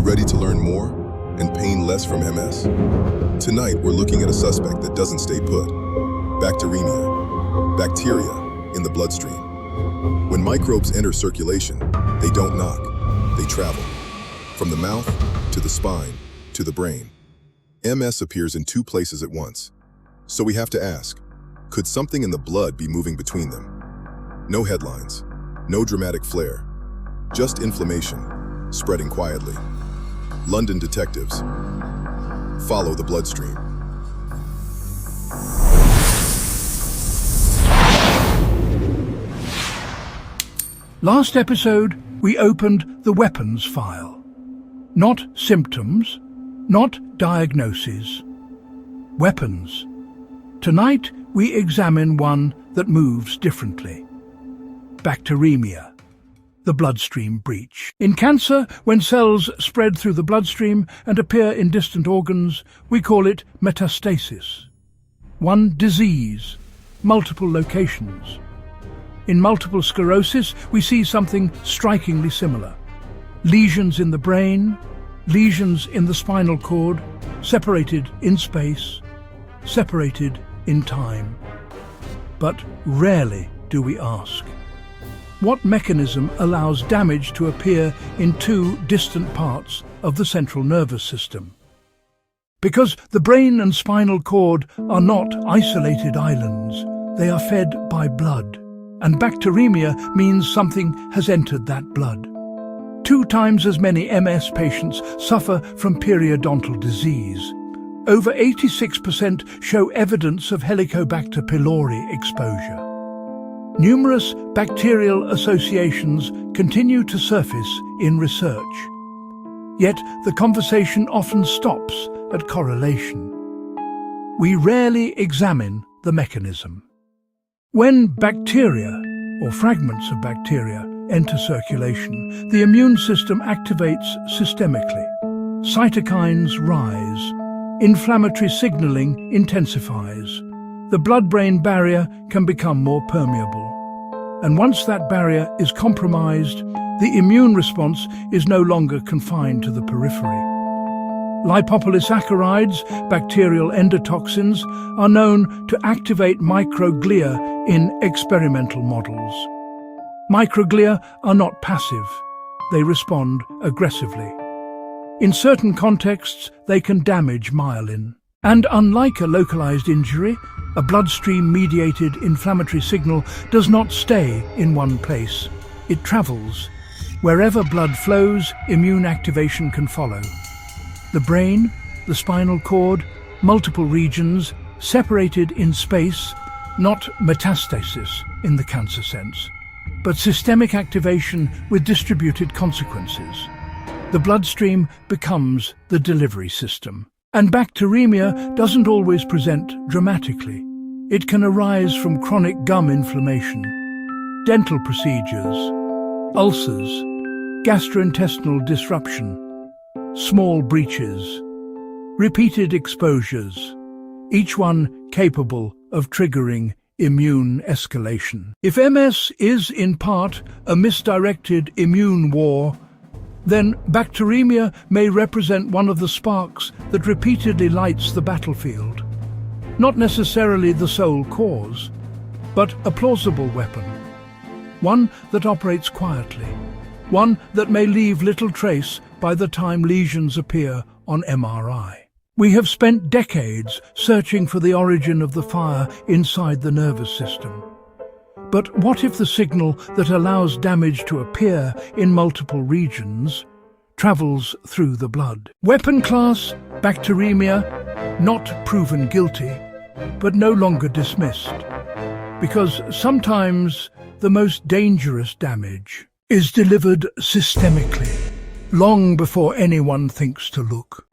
ready to learn more and pain less from MS? Tonight, we're looking at a suspect that doesn't stay put. Bacteremia, bacteria in the bloodstream. When microbes enter circulation, they don't knock, they travel. From the mouth, to the spine, to the brain. MS appears in two places at once. So we have to ask, could something in the blood be moving between them? No headlines, no dramatic flare, just inflammation, spreading quietly. London detectives follow the bloodstream. Last episode, we opened the weapons file. Not symptoms, not diagnoses. Weapons. Tonight, we examine one that moves differently. Bacteremia, the bloodstream breach. In cancer, when cells spread through the bloodstream and appear in distant organs, we call it metastasis. One disease, multiple locations. In multiple sclerosis, we see something strikingly similar. Lesions in the brain, lesions in the spinal cord, separated in space, separated in time. But rarely do we ask, what mechanism allows damage to appear in two distant parts of the central nervous system? Because the brain and spinal cord are not isolated islands, they are fed by blood. And bacteremia means something has entered that blood. 2 times as many MS patients suffer from periodontal disease. Over 86% show evidence of Helicobacter pylori exposure. Numerous bacterial associations continue to surface in research. Yet the conversation often stops at correlation. We rarely examine the mechanism. When bacteria, or fragments of bacteria, enter circulation, the immune system activates systemically. Cytokines rise. Inflammatory signaling intensifies. The blood-brain barrier can become more permeable. And once that barrier is compromised, the immune response is no longer confined to the periphery. Lipopolysaccharides, bacterial endotoxins, are known to activate microglia in experimental models. Microglia are not passive. They respond aggressively. In certain contexts, they can damage myelin. And unlike a localized injury, a bloodstream-mediated inflammatory signal does not stay in one place. It travels. Wherever blood flows, immune activation can follow. The brain, the spinal cord, multiple regions, separated in space, not metastasis in the cancer sense, but systemic activation with distributed consequences. The bloodstream becomes the delivery system. And bacteremia doesn't always present dramatically. It can arise from chronic gum inflammation, dental procedures, ulcers, gastrointestinal disruption, small breaches, repeated exposures, each one capable of triggering immune escalation. If MS is in part a misdirected immune war, then bacteremia may represent one of the sparks that repeatedly lights the battlefield. Not necessarily the sole cause, but a plausible weapon. One that operates quietly. One that may leave little trace by the time lesions appear on MRI. We have spent decades searching for the origin of the fire inside the nervous system. But what if the signal that allows damage to appear in multiple regions travels through the blood? Weapon class, bacteremia, not proven guilty, but no longer dismissed. Because sometimes the most dangerous damage is delivered systemically, long before anyone thinks to look.